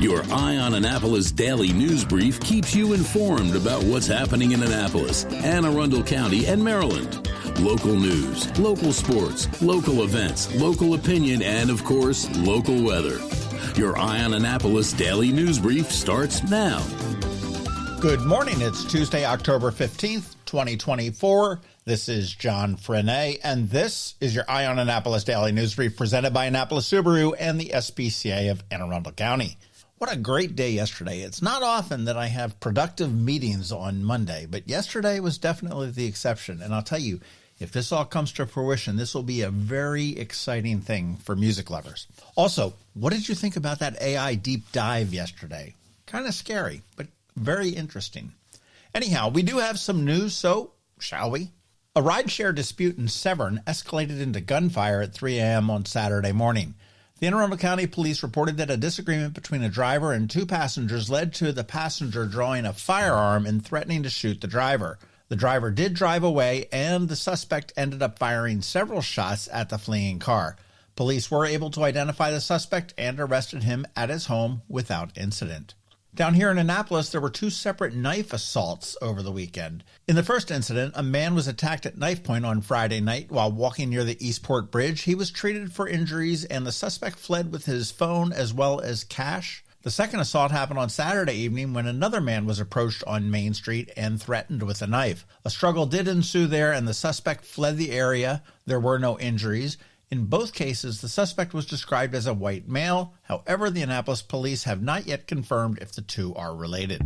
Your Eye on Annapolis daily news brief keeps you informed about what's happening in Annapolis, Anne Arundel County, and Maryland. Local news, local sports, local events, local opinion, and, of course, local weather. Your Eye on Annapolis daily news brief starts now. Good morning. It's Tuesday, October 15th, 2024. This is John Frenaye, and this is your Eye on Annapolis daily news brief presented by Annapolis Subaru and the SPCA of Anne Arundel County. What a great day yesterday. It's not often that I have productive meetings on Monday, but yesterday was definitely the exception. And I'll tell you, if this all comes to fruition, this will be a very exciting thing for music lovers. Also, what did you think about that AI deep dive yesterday? Kind of scary, but very interesting. Anyhow, we do have some news, so shall we? A rideshare dispute in Severn escalated into gunfire at 3 a.m. on Saturday morning. The Anne Arundel County Police reported that a disagreement between a driver and two passengers led to the passenger drawing a firearm and threatening to shoot the driver. The driver did drive away, and the suspect ended up firing several shots at the fleeing car. Police were able to identify the suspect and arrested him at his home without incident. Down here in Annapolis, there were two separate knife assaults over the weekend. In the first incident, a man was attacked at knife point on Friday night while walking near the Eastport Bridge. He was treated for injuries, and the suspect fled with his phone as well as cash. The second assault happened on Saturday evening when another man was approached on Main Street and threatened with a knife. A struggle did ensue there, and the suspect fled the area. There were no injuries. In both cases, the suspect was described as a white male. However, the Annapolis police have not yet confirmed if the two are related.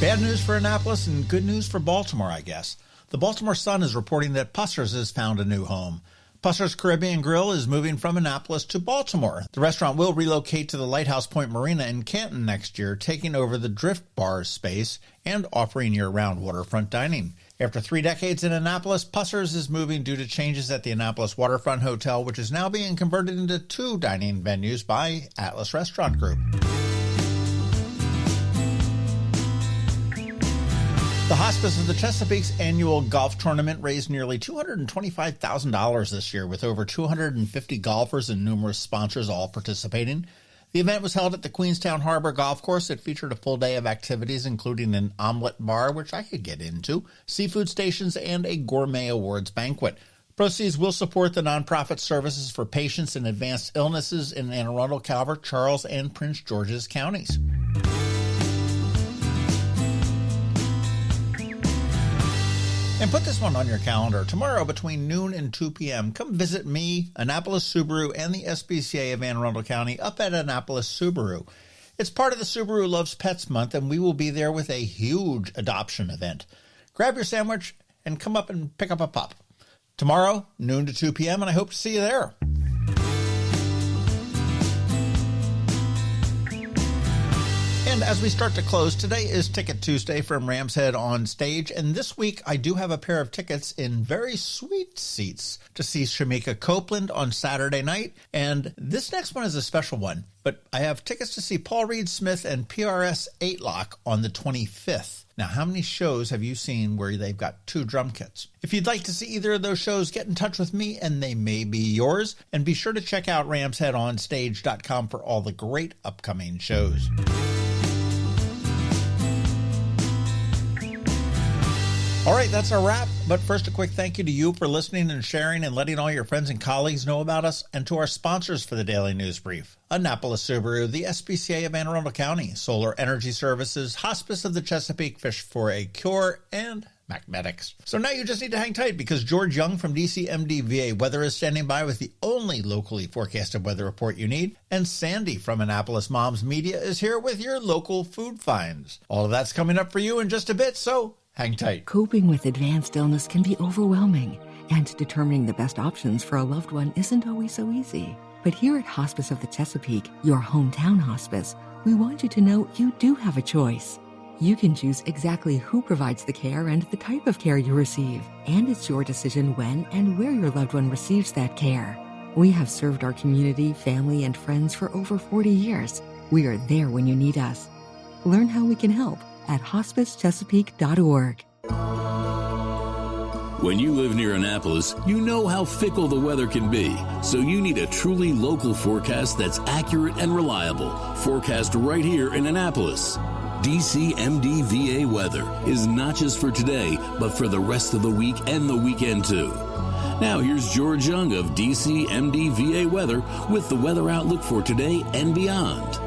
Bad news for Annapolis and good news for Baltimore, I guess. The Baltimore Sun is reporting that Pusser's has found a new home. Pusser's Caribbean Grill is moving from Annapolis to Baltimore. The restaurant will relocate to the Lighthouse Point Marina in Canton next year, taking over the Drift Bar space and offering year-round waterfront dining. After 3 decades in Annapolis, Pusser's is moving due to changes at the Annapolis Waterfront Hotel, which is now being converted into 2 dining venues by Atlas Restaurant Group. The Hospice of the Chesapeake's annual golf tournament raised nearly $225,000 this year, with over 250 golfers and numerous sponsors all participating. The event was held at the Queenstown Harbor Golf Course. It featured a full day of activities, including an omelet bar, which I could get into, seafood stations, and a gourmet awards banquet. Proceeds will support the nonprofit services for patients in advanced illnesses in Anne Arundel, Calvert, Charles, and Prince George's counties. And put this one on your calendar. Tomorrow between noon and 2 p.m., come visit me, Annapolis Subaru, and the SPCA of Anne Arundel County up at Annapolis Subaru. It's part of the Subaru Loves Pets Month, and we will be there with a huge adoption event. Grab your sandwich and come up and pick up a pup. Tomorrow, noon to 2 p.m., and I hope to see you there. And as we start to close, today is Ticket Tuesday from Ram's Head on Stage, and this week I do have a pair of tickets in very sweet seats to see Shamika Copeland on Saturday night, and this next one is a special one, but I have tickets to see Paul Reed Smith and PRS 8 Lock on the 25th. Now, how many shows have you seen where they've got 2 drum kits? If you'd like to see either of those shows, get in touch with me and they may be yours, and be sure to check out ramsheadonstage.com for all the great upcoming shows. All right, that's a wrap. But first, a quick thank you to you for listening and sharing and letting all your friends and colleagues know about us, and to our sponsors for the Daily News Brief: Annapolis Subaru, the SPCA of Anne Arundel County, Solar Energy Services, Hospice of the Chesapeake, Fish for a Cure, and Macmedics. So now you just need to hang tight, because George Young from DCMD VA Weather is standing by with the only locally forecasted weather report you need, and Sandy from Annapolis Moms Media is here with your local food finds. All of that's coming up for you in just a bit, so hang tight. Coping with advanced illness can be overwhelming, and determining the best options for a loved one isn't always so easy. But here at Hospice of the Chesapeake, your hometown hospice, we want you to know you do have a choice. You can choose exactly who provides the care and the type of care you receive, and it's your decision when and where your loved one receives that care. We have served our community, family, and friends for over 40 years. We are there when you need us. Learn how we can help at hospicechesapeake.org. When you live near Annapolis, you know how fickle the weather can be, so you need a truly local forecast that's accurate and reliable. Forecast right here in Annapolis. DCMD VA weather is not just for today, but for the rest of the week and the weekend too. Now here's George Young of DCMD VA weather with the weather outlook for today and beyond.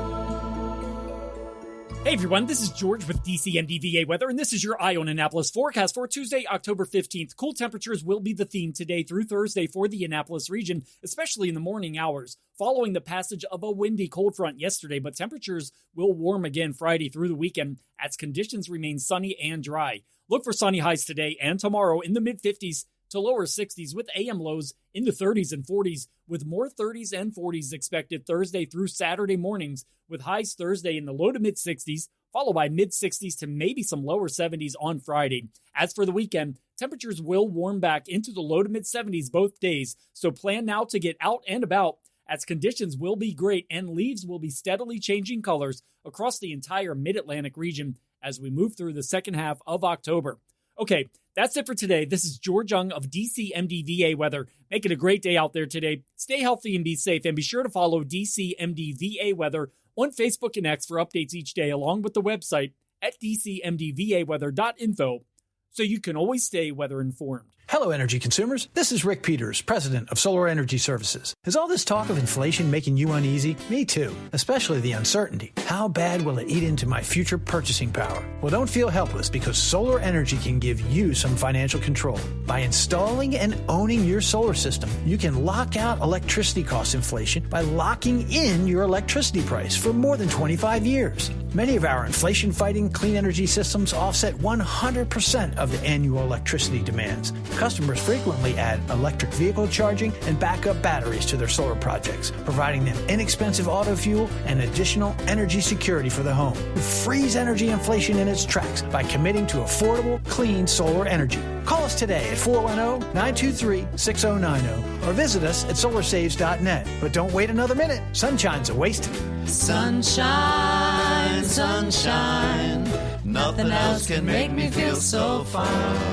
Hey everyone, this is George with DCMD VA Weather, and this is your Eye on Annapolis forecast for Tuesday, October 15th. Cool temperatures will be the theme today through Thursday for the Annapolis region, especially in the morning hours, following the passage of a windy cold front yesterday, but temperatures will warm again Friday through the weekend as conditions remain sunny and dry. Look for sunny highs today and tomorrow in the mid-50s to lower 60s with AM lows in the 30s and 40s, with more 30s and 40s expected Thursday through Saturday mornings, with highs Thursday in the low to mid 60s, followed by mid 60s to maybe some lower 70s on Friday. As for the weekend, temperatures will warm back into the low to mid 70s both days, so plan now to get out and about as conditions will be great and leaves will be steadily changing colors across the entire mid-Atlantic region as we move through the second half of October. Okay, that's it for today. This is George Young of DCMD VA Weather. Make it a great day out there today. Stay healthy and be safe, and be sure to follow DCMD VA Weather on Facebook and X for updates each day, along with the website at dcmdvaweather.info, so you can always stay weather informed. Hello, energy consumers. This is Rick Peters, president of Solar Energy Services. Is all this talk of inflation making you uneasy? Me too, especially the uncertainty. How bad will it eat into my future purchasing power? Well, don't feel helpless, because solar energy can give you some financial control. By installing and owning your solar system, you can lock out electricity cost inflation by locking in your electricity price for more than 25 years. Many of our inflation-fighting clean energy systems offset 100% of the annual electricity demands. Customers frequently add electric vehicle charging and backup batteries to their solar projects, providing them inexpensive auto fuel and additional energy security for the home. Freeze energy inflation in its tracks by committing to affordable, clean solar energy. Call us today at 410-923-6090 or visit us at solarsaves.net. But don't wait another minute. Sunshine's a wasted. Sunshine, sunshine, nothing else can make me feel so fine.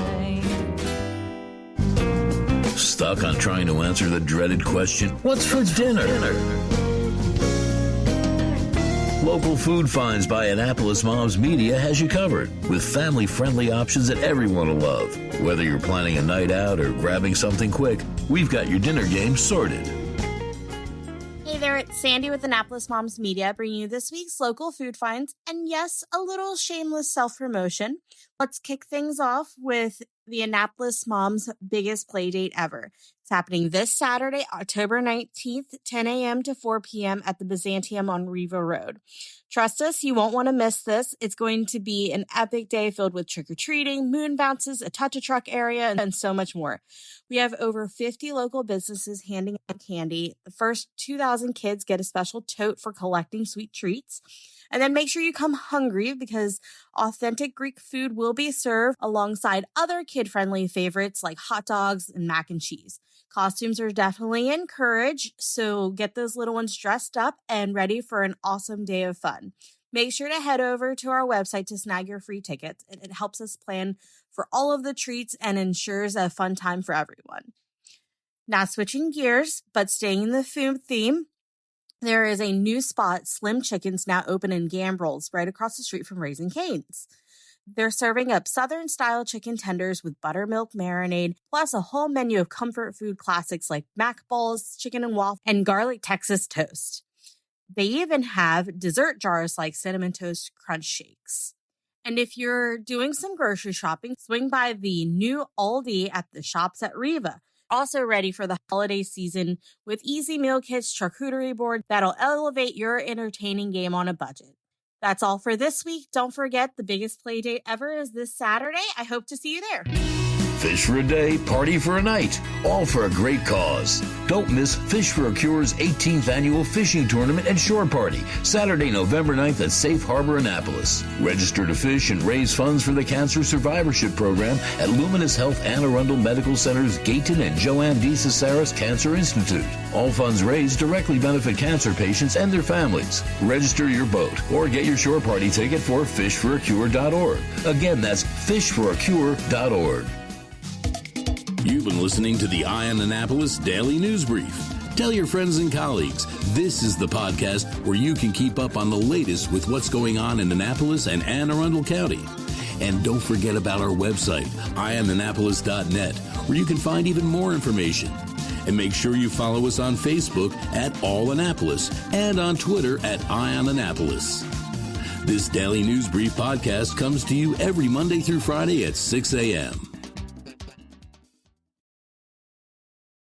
Stuck on trying to answer the dreaded question, what's for dinner? Local Food Finds by Annapolis Moms Media has you covered with family-friendly options that everyone will love. Whether you're planning a night out or grabbing something quick, we've got your dinner game sorted. Hey there, it's Sandy with Annapolis Moms Media, bringing you this week's local food finds, and yes, a little shameless self-promotion. Let's kick things off with the Annapolis Moms' biggest play date ever. It's happening this Saturday, October 19th, 10 a.m. to 4 p.m. at the Byzantium on Riva Road. Trust us, you won't want to miss this. It's going to be an epic day filled with trick-or-treating, moon bounces, a touch-a-truck area, and so much more. We have over 50 local businesses handing out candy. The first 2,000 kids get a special tote for collecting sweet treats. And then make sure you come hungry, because authentic Greek food will be served alongside other kid-friendly favorites like hot dogs and mac and cheese. Costumes are definitely encouraged, so get those little ones dressed up and ready for an awesome day of fun. Make sure to head over to our website to snag your free tickets. It helps us plan for all of the treats and ensures a fun time for everyone. Now switching gears, but staying in the food theme, there is a new spot, Slim Chickens, now open in Gambrills, right across the street from Raising Cane's. They're serving up Southern-style chicken tenders with buttermilk marinade, plus a whole menu of comfort food classics like mac balls, chicken and waffle, and garlic Texas toast. They even have dessert jars like Cinnamon Toast Crunch Shakes. And if you're doing some grocery shopping, swing by the new Aldi at the Shops at Riva. Also ready for the holiday season with easy meal kits, charcuterie board that'll elevate your entertaining game on a budget. That's all for this week. Don't forget, the biggest play date ever is this Saturday. I hope to see you there. Fish for a day, party for a night, all for a great cause. Don't miss Fish for a Cure's 18th annual fishing tournament and shore party, Saturday, November 9th at Safe Harbor, Annapolis. Register to fish and raise funds for the Cancer Survivorship Program at Luminous Health Anne Arundel Medical Center's Gayton and Joanne D. Cesaris Cancer Institute. All funds raised directly benefit cancer patients and their families. Register your boat or get your shore party ticket for fishforacure.org. Again, that's fishforacure.org. You've been listening to the Eye on Annapolis Daily News Brief. Tell your friends and colleagues, this is the podcast where you can keep up on the latest with what's going on in Annapolis and Anne Arundel County. And don't forget about our website, eyeonannapolis.net, where you can find even more information. And make sure you follow us on Facebook at All Annapolis and on Twitter at Eye on Annapolis. This Daily News Brief podcast comes to you every Monday through Friday at 6 a.m.